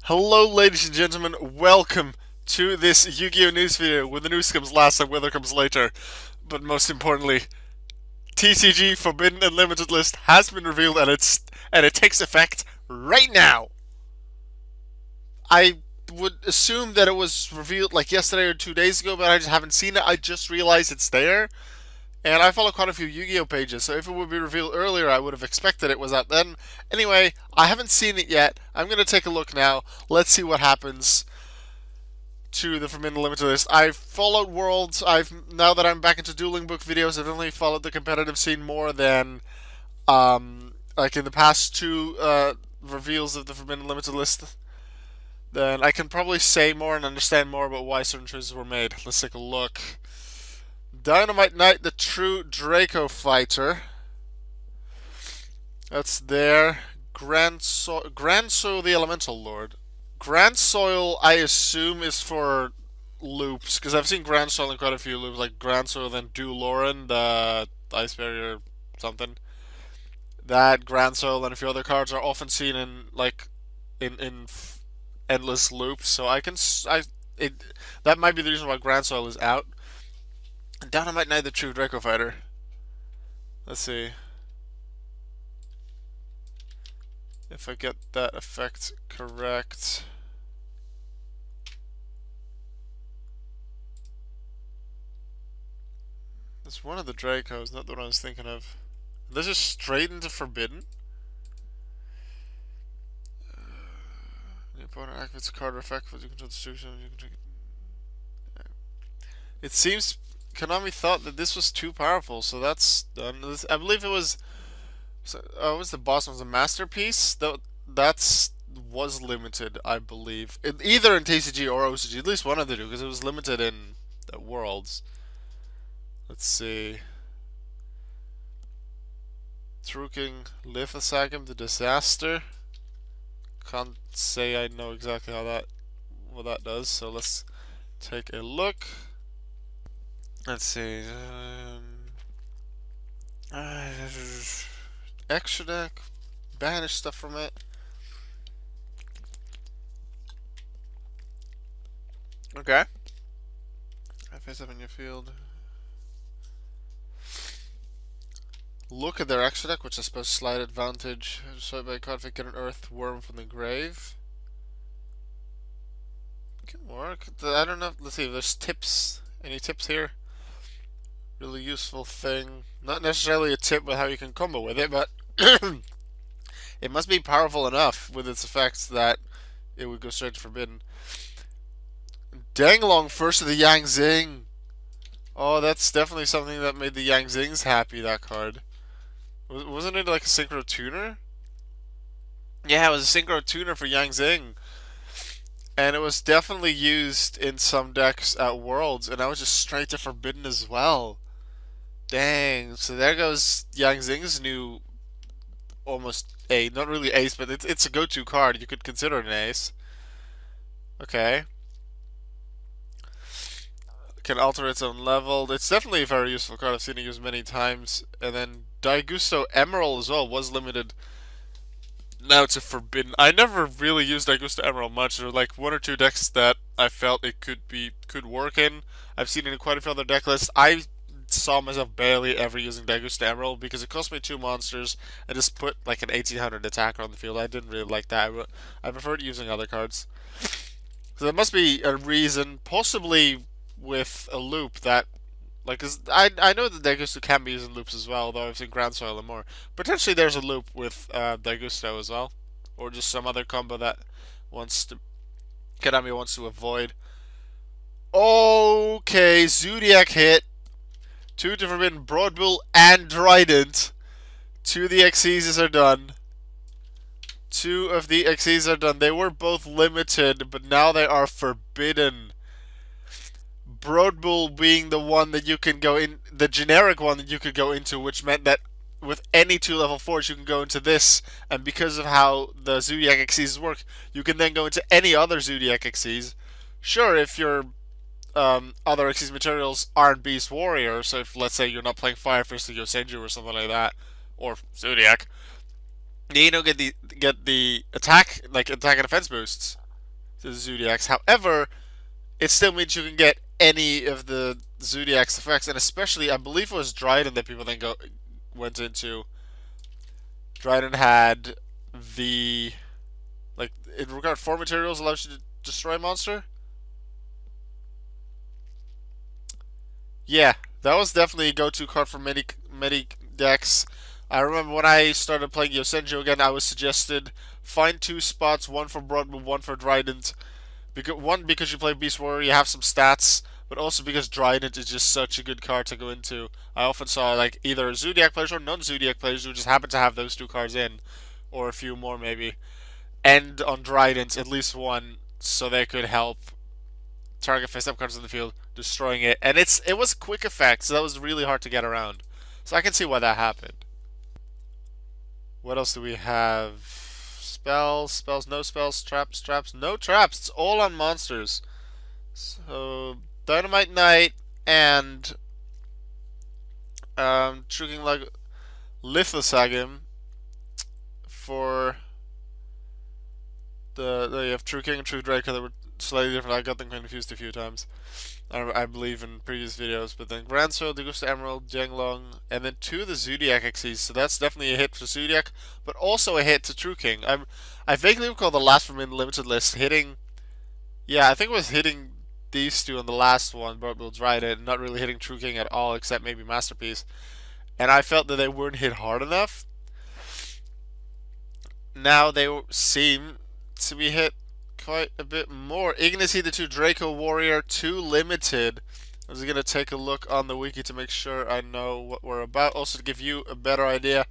Hello, ladies and gentlemen. Welcome to this Yu-Gi-Oh! News video where the news comes last and weather comes later. But most importantly, TCG Forbidden Unlimited list has been revealed and it takes effect right now. I would assume that it was revealed like yesterday or 2 days ago, but I just haven't seen it. I just realized it's there. And I follow quite a few Yu-Gi-Oh pages, so if it would be revealed earlier, I would have expected it was out then. Anyway, I haven't seen it yet. I'm going to take a look now. Let's see what happens to the Forbidden Limited list. I've followed Worlds. Now that I'm back into dueling book videos, I've only followed the competitive scene more than like in the past two reveals of the Forbidden Limited list. Then I can probably say more and understand more about why certain choices were made. Let's take a look. Dynamite Knight, the true Draco fighter. That's there. Grand Soil, the Elemental Lord. Grand Soil, I assume, is for loops, because I've seen Grand Soil in quite a few loops, like Grand Soil and Du Lauren, the Ice Barrier something. That Grand Soil and a few other cards are often seen in in endless loops. So that might be the reason why Grand Soil is out. Dynamite Knight, the true Draco fighter. Let's see if I get that effect correct. It's one of the Dracos, not the one I was thinking of. This is straight into Forbidden. The opponent activates a card or effect for you control destruction. You can It seems Konami thought that this was too powerful, so that's done. I believe it was. Was the boss was a masterpiece? That's was limited, I believe. Either in TCG or OCG, at least one of the two, because it was limited in the Worlds. Let's see. Truking Lithosagam, the Disaster. Can't say I know exactly what that does, so let's take a look. Let's see. Extra deck, banish stuff from it. Okay. I face up in your field. Look at their extra deck, which I suppose slight advantage. So by card, if I get an Earthworm from the grave. Can work. I don't know. Let's see if there's tips. Any tips here? Really useful thing. Not necessarily a tip with how you can combo with it, but it must be powerful enough with its effects that it would go straight to Forbidden. Danglong first of the Yang Zing. Oh, that's definitely something that made the Yang Zings happy, that card. Wasn't it like a Synchro Tuner? Yeah, it was a Synchro Tuner for Yang Zing. And it was definitely used in some decks at Worlds, and that was just straight to Forbidden as well. Dang, so there goes Yang Zing's new almost not really ace, but it's a go-to card. You could consider it an ace. Okay. Can alter its own level. It's definitely a very useful card. I've seen it used many times. And then Daigusto Emerald as well was limited now to Forbidden. I never really used Daigusto Emerald much. There were like one or two decks that I felt it could work in. I've seen it in quite a few other deck lists. I saw myself barely ever using Daigusto Emerald because it cost me 2 monsters and just put like an 1800 attacker on the field. I didn't really like that. I preferred using other cards. So there must be a reason, possibly with a loop that, like, I know that Daigusto can be used in loops as well, although I've seen Grand Soil and more. Potentially there's a loop with Daigusto as well, or just some other combo that Konami wants to avoid. Okay, Zoodiac hit. 2 to Forbidden, Broadbull and Trident. 2 of the Xyzes are done. 2 of the Xyzes are done. They were both limited, but now they are forbidden. Broadbull being the one that you can go in, the generic one that you could go into, which meant that with any 2 level 4s you can go into this, and because of how the Zoodiac Xyzes work, you can then go into any other Zoodiac Xyz. Sure, if your other Xyz materials aren't Beast Warrior, so if let's say you're not playing Fire Fist or Yosenju or something like that, or Zoodiac, you know, get the attack and defense boosts. to the Zoodiacs. However, it still means you can get any of the Zoodiac's effects, and especially, I believe it was Dryden that people then went into. Dryden had the, like, in regard to 4 materials allows you to destroy a monster. Yeah, that was definitely a go-to card for many decks. I remember when I started playing Yosenju again, I was suggested find 2 spots, one for Broadmoon, one for Dryden. Because you play Beast Warrior, you have some stats, but also because Dryden is just such a good card to go into. I often saw like either Zoodiac players or non-Zoodiac players who just happen to have those 2 cards in, or a few more maybe, and on Dryden at least one, so they could help target face-up cards in the field, destroying it. And it was quick effect, so that was really hard to get around. So I can see why that happened. What else do we have? Spells, no spells, traps, no traps. It's all on monsters. So Dynamite Knight and True King like Lithosagim for you have True King and True Draco that were slightly different. I got them confused a few times. I believe in previous videos, but then Grand Sword, Degusta Emerald, Jianglong, and then 2 of the Zoodiac XCs, so that's definitely a hit for Zoodiac, but also a hit to True King. I vaguely recall the last from in limited list hitting, yeah, I think it was hitting these 2 on the last one, but we'll try it, not really hitting True King at all, except maybe Masterpiece, and I felt that they weren't hit hard enough. Now they seem to be hit quite a bit more. Ignis the 2 Draco Warrior 2 limited. I was gonna take a look on the wiki to make sure I know what we're about. Also to give you a better idea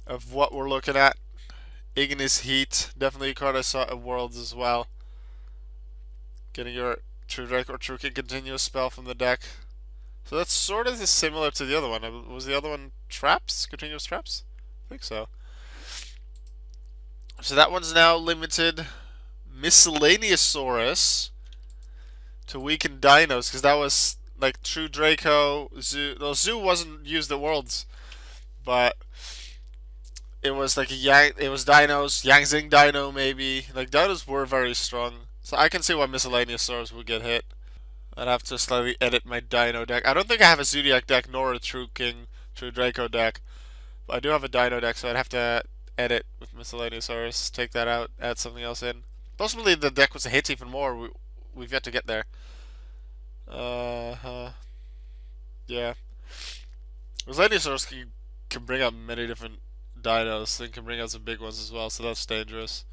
of what we're looking at. Ignis Heat, definitely a card I saw at Worlds as well. Getting your True Draco or True King continuous spell from the deck. So that's sort of similar to the other one. Was the other one traps? Continuous traps? I think so. So that one's now limited. Miscellaneousaurus to weaken dinos, because that was like True Draco, Zoo. Well, Zoo wasn't used at Worlds, but it was like it was dinos, Yang Zing Dino maybe. Like dinos were very strong, so I can see why Miscellaneousaurus would get hit. I'd have to slightly edit my Dino deck. I don't think I have a Zoodiac deck nor a True King, True Draco deck, but I do have a Dino deck, so I'd have to edit with Miscellaneousaurus, take that out, add something else in. Possibly the deck was a hit even more. We've yet to get there. Yeah. Miscellaneousaurus can bring out many different dinos, and can bring out some big ones as well, so that's dangerous.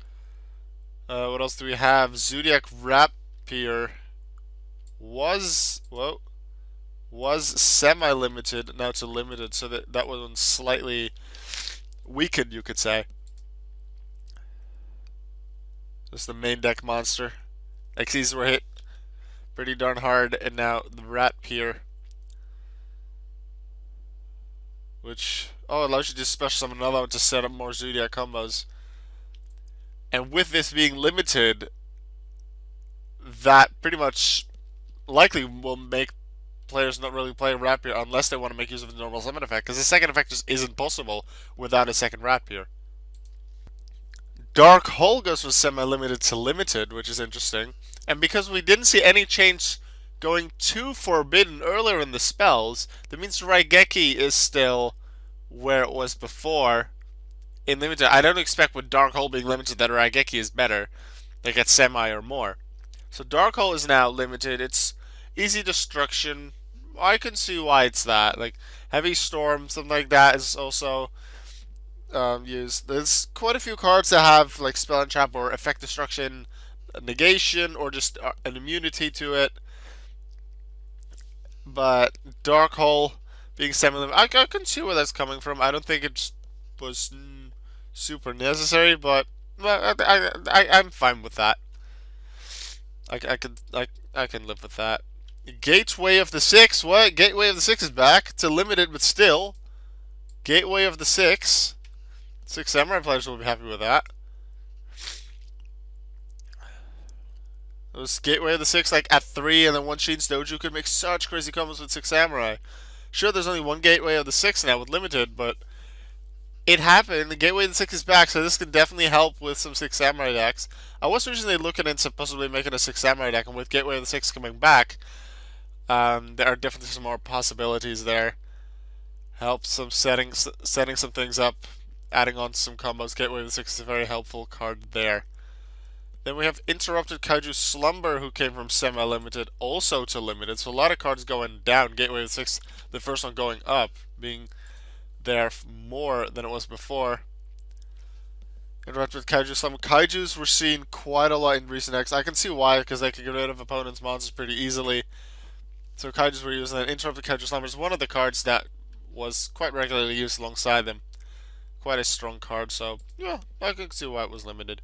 What else do we have? Zoodiac Rapier was semi-limited, now to limited, so that one slightly weakened, you could say. Just the main deck monster. XCs were hit pretty darn hard, and now the Rapier, which allows you to special summon another one to set up more Zoodiac combos. And with this being limited, that pretty much likely will make players not really play Rapier unless they want to make use of the normal summon effect, because the second effect just isn't possible without a second Rapier. Dark Hole goes from semi-limited to limited, which is interesting. And because we didn't see any change going to forbidden earlier in the spells, that means Raigeki is still where it was before in limited. I don't expect with Dark Hole being limited that Raigeki is better, like at semi or more. So Dark Hole is now limited. It's easy destruction. I can see why it's that. Like Heavy Storm, something like that is also used. There's quite a few cards that have like Spell and Trap or Effect Destruction, negation, or just an immunity to it. But Dark Hole being semi-limited, I can see where that's coming from. I don't think it was super necessary, but I'm fine with that. I can live with that. Gateway of the Six. What? Gateway of the Six is back to limited, but still. Gateway of the Six. 6 Samurai players will be happy with that. Those Gateway of the Six, like at 3, and then 1 Sheen's Doju could make such crazy combos with 6 Samurai. Sure, there's only 1 Gateway of the Six now with limited, but it happened. The Gateway to the 6 is back, so this can definitely help with some 6 Samurai decks. I was originally looking into possibly making a 6 Samurai deck, and with Gateway to the 6 coming back, there are definitely some more possibilities there. Help some setting some things up, adding on some combos. Gateway to the 6 is a very helpful card there. Then we have Interrupted Kaiju Slumber, who came from semi-limited also to limited. So a lot of cards going down. Gateway to the 6, the first one going up, being there more than it was before. Interrupted Kaiju Slumber. Kaijus were seen quite a lot in recent X. I can see why, because they can get rid of opponents' monsters pretty easily. So Kaijus were using that. Interrupted Kaiju Slumber is one of the cards that was quite regularly used alongside them. Quite a strong card, so yeah, I can see why it was limited.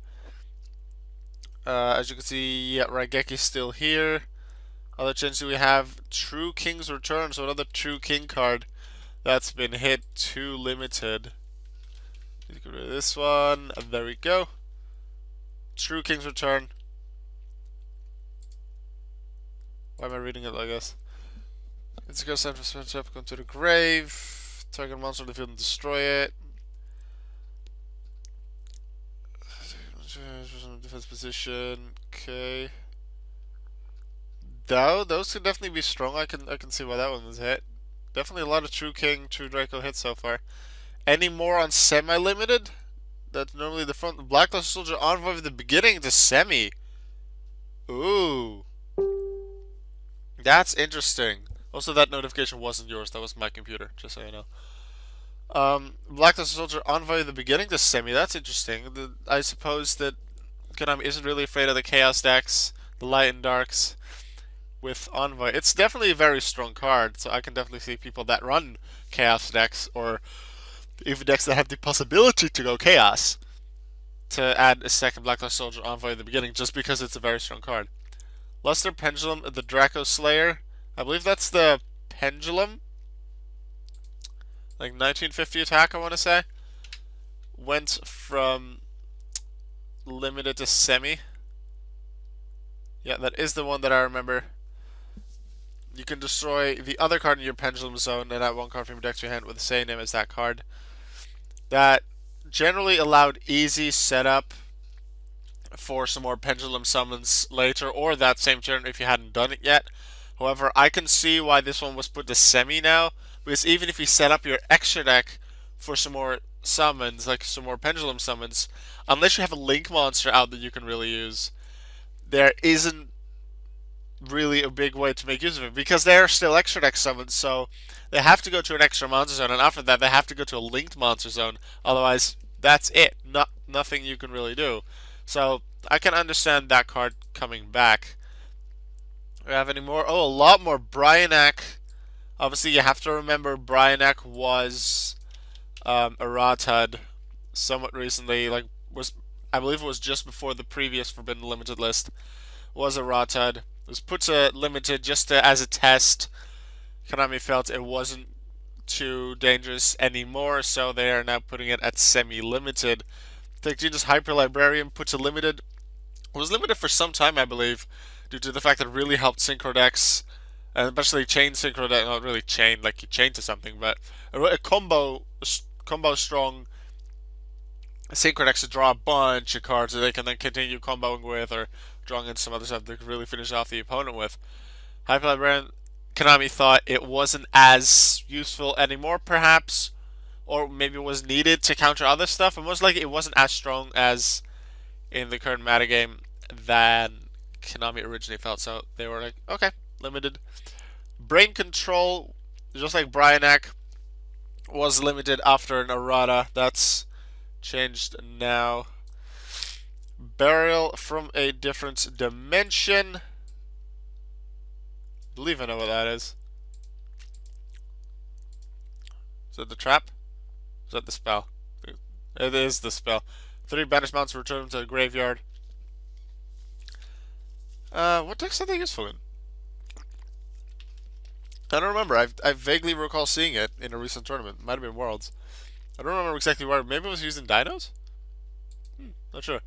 As you can see, yeah, Raigeki's still here. Other changes we have True King's Return, so another True King card that's been hit to limited. Let's get rid of this one, and there we go. True King's Return. Why am I reading it like this? It's a go send for come to the grave. Target monster on the field and destroy it. Defense position. Okay. Though those could definitely be strong. I can see why that one was hit. Definitely a lot of True King, True Draco hits so far. Any more on semi-limited? That's normally the front. Black Dinosaur Soldier Envoy of the beginning to semi. Ooh. That's interesting. Also, that notification wasn't yours. That was my computer, just so you know. Black Dinosaur Soldier Envoy of the beginning to semi. That's interesting. I suppose that Konami isn't really afraid of the Chaos decks, the Light and Darks, with Envoy. It's definitely a very strong card, so I can definitely see people that run Chaos decks, or even decks that have the possibility to go Chaos, to add a second Black Dinosaur Soldier Envoy at the beginning, just because it's a very strong card. Luster Pendulum, the Draco Slayer. I believe that's the Pendulum. Like 1950 attack, I want to say. Went from limited to semi. Yeah, that is the one that I remember. You can destroy the other card in your Pendulum Zone and add one card from your deck to your hand with the same name as that card. That generally allowed easy setup for some more Pendulum summons later, or that same turn if you hadn't done it yet. However, I can see why this one was put to semi now, because even if you set up your extra deck for some more summons, like some more Pendulum summons, unless you have a Link monster out that you can really use, there isn't really a big way to make use of it, because they're still extra deck summons, so they have to go to an extra monster zone, and after that they have to go to a linked monster zone, otherwise that's it. Nothing you can really do. So I can understand that card coming back. Do we have any more? Oh, a lot more. Bryanak. Obviously, you have to remember Bryanak was errated somewhat recently. Like, I believe it was just before the previous Forbidden Limited list was errated. It was put to limited just as a test. Konami felt it wasn't too dangerous anymore, so they are now putting it at semi-limited. Tech Genius Hyper Librarian put to limited. It was limited for some time, I believe, due to the fact that it really helped synchro decks, and especially chain synchro deck. Not really chain, like you chain to something, but a combo strong synchro decks to draw a bunch of cards that they can then continue comboing with, or drawing in some other stuff they could really finish off the opponent with. Hyper Librarian, Konami thought it wasn't as useful anymore, perhaps, or maybe it was needed to counter other stuff, and most likely it wasn't as strong as in the current metagame than Konami originally felt, so they were like, okay, limited. Brain Control, just like Bryanak, was limited after an errata. That's changed now. Burial from a Different Dimension. I believe I know what that is. Is that the trap? Is that the spell? It is the spell. 3 banished monsters return to the graveyard. What decks are they useful in? I don't remember. I vaguely recall seeing it in a recent tournament. Might have been Worlds. I don't remember exactly where. Maybe it was using Dinos? Not sure.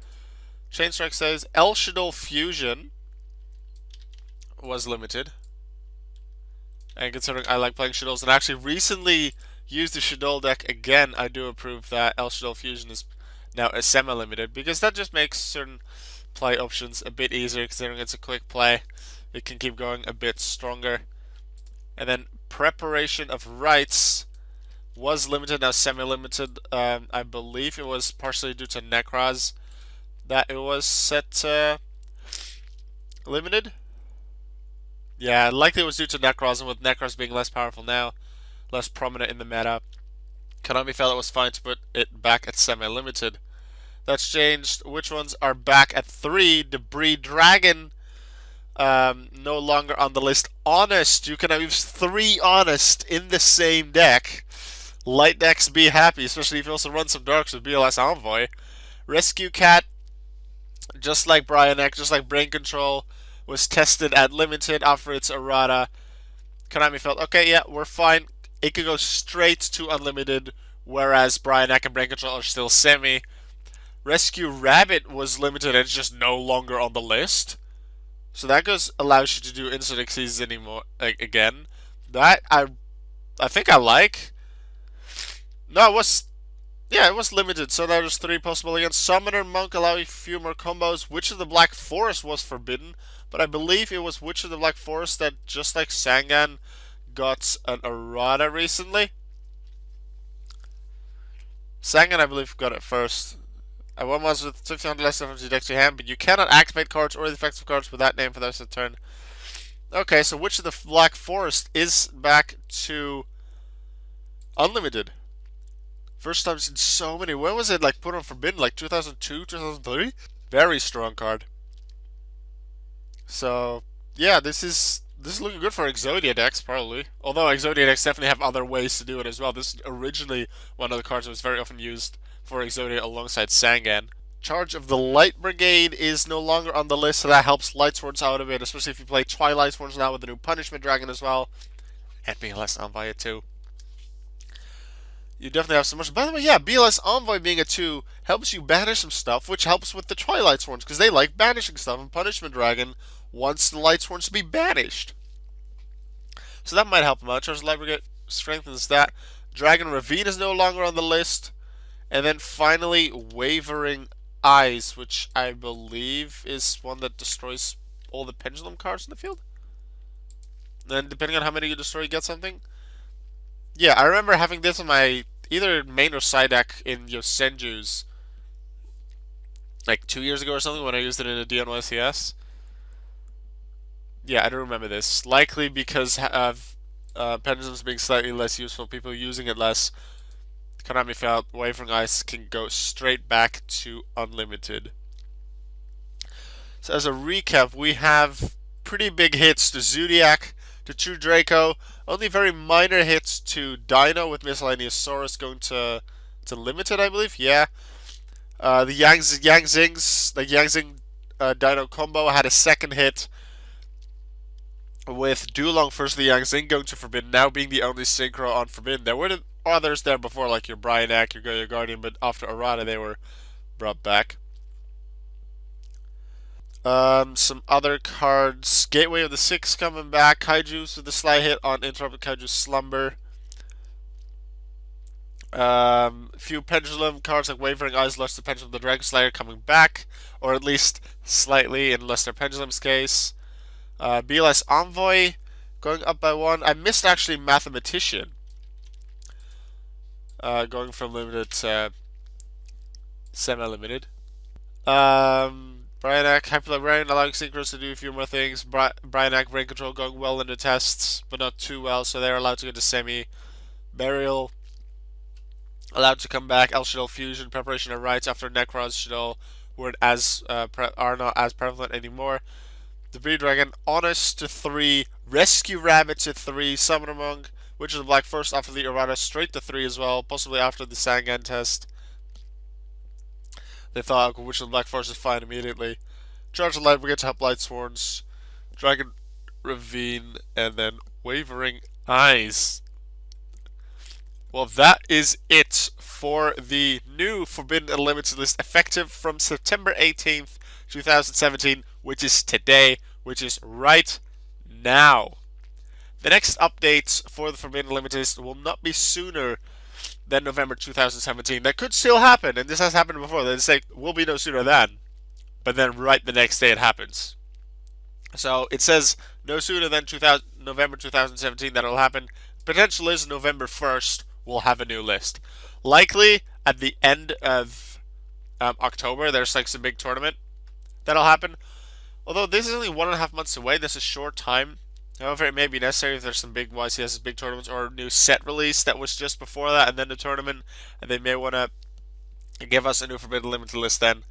Chain Strike says El Shadow Fusion was limited. And considering I like playing Shadows, and actually recently use the Shadol deck again, I do approve that El Shadol Fusion is now a semi-limited, because that just makes certain play options a bit easier, considering it's a quick play. It can keep going a bit stronger. And then Preparation of Rites was limited, now semi-limited. I believe it was partially due to Necros that it was set to limited. Yeah, likely it was due to Necros, and with Necros being less powerful now, less prominent in the meta, Konami felt it was fine to put it back at semi-limited. That's changed. Which ones are back at 3? Debris Dragon, no longer on the list. Honest, you can use 3 Honest in the same deck. Light decks be happy, especially if you also run some Darks with BLS Envoy. Rescue Cat, just like Bryanek, just like Brain Control, was tested at limited after its errata. Konami felt, okay, yeah, we're fine. It could go straight to unlimited, whereas Bryanek and Brain Control are still semi. Rescue Rabbit was limited and it's just no longer on the list. So that allows you to do instant exceeds anymore again. That I think I like. No, it was limited, so there was 3 possible again. Summoner Monk allowing a few more combos. Witch of the Black Forest was forbidden, but I believe it was Witch of the Black Forest that, just like Sangan, got an errata recently. Sangan, I believe, got it first. One was with 1500 less than your deck to hand, but you cannot activate cards or the effects of cards with that name for the rest of the turn. Okay, so Witch of the Black Forest is back to unlimited. First time in so many. When was it like put on forbidden? Like 2002, 2003? Very strong card. So yeah, this is looking good for Exodia decks probably. Although Exodia decks definitely have other ways to do it as well. This is originally one of the cards that was very often used for Exodia alongside Sangan. Charge of the Light Brigade is no longer on the list, so that helps Light Swords out of it, especially if you play Twilight Swords now with the new Punishment Dragon as well. And BLS Envoy 2. You definitely have so much. By the way, yeah, BLS Envoy being a 2 helps you banish some stuff, which helps with the Twilight Swords, because they like banishing stuff, and Punishment Dragon wants the Light Swords to be banished. So that might help them out. Charge of the Light Brigade strengthens that. Dragon Ravine is no longer on the list. And then finally, Wavering Eyes, which I believe is one that destroys all the Pendulum cards in the field. And then depending on how many you destroy, you get something. Yeah, I remember having this on my either main or side deck in Yosenju's like 2 years ago or something when I used it in a DNYCS. Yeah, I don't remember this. Likely because of Pendulums being slightly less useful, people using it less. Konami felt Wavering Eyes can go straight back to unlimited. So as a recap, we have pretty big hits to Zoodiac, to True Draco, only very minor hits to Dino with Miscellaneous Saurus going to limited, I believe. Yeah. The Yang Zings, the Yang Zing Dino combo had a second hit with Dulong first, the Yang Zing going to Forbidden, now being the only synchro on Forbidden. There were others there before, like your Bryanek, your Goyo Guardian, but after errata they were brought back. Some other cards. Gateway of the Six coming back. Kaiju with the sly hit on Interrupted Kaiju Slumber. Few Pendulum cards like Wavering Eyes, Luster Pendulum, the Dragon Slayer coming back, or at least slightly in Luster Pendulum's case. BLS Envoy going up by 1. I missed actually Mathematician. Going from limited to semi-limited. Bryanek, Hyperlibrarian allowing Synchros to do a few more things. Bryanek, Brain Control going well into tests, but not too well, so they're allowed to go to semi. Burial allowed to come back. El Shadol Fusion, Preparation of Rites after Necros Shadol weren't are not as prevalent anymore. Debris Dragon, Honest to 3, Rescue Rabbit to 3, Summoner Monk, Witch of the Black Forest after the errata straight to 3 as well, possibly after the Sangan test. They thought okay, Witch of the Black Forest is fine immediately. Charge of Light Brigade to help Light Swords, Dragon Ravine, and then Wavering Eyes. Well, that is it for the new Forbidden Unlimited list, effective from September 18th, 2017, which is today, which is right now. The next updates for the Forbidden Limited will not be sooner than November 2017. That could still happen, and this has happened before. They say will be no sooner than, but then right the next day it happens. So it says no sooner than November 2017 that will happen. Potential is November 1st we'll have a new list. Likely at the end of October, there's like some big tournament that'll happen. Although this is only 1.5 months away, this is short time. However, it may be necessary if there's some big YCS big tournaments or a new set release that was just before that and then the tournament, and they may want to give us a new Forbidden Limited list then.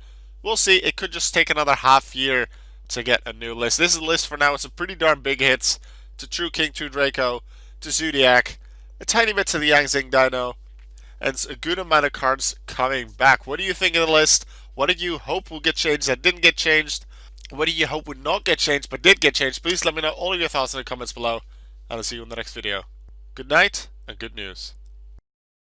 We'll see. It could just take another half year to get a new list. This is a list for now. It's some pretty darn big hits to True King, to Draco, to Zoodiac, a tiny bit to the Zing Dino, and a good amount of cards coming back. What do you think of the list? What did you hope will get changed that didn't get changed? What do you hope would not get changed but did get changed? Please let me know all of your thoughts in the comments below, and I'll see you in the next video. Good night, and good news.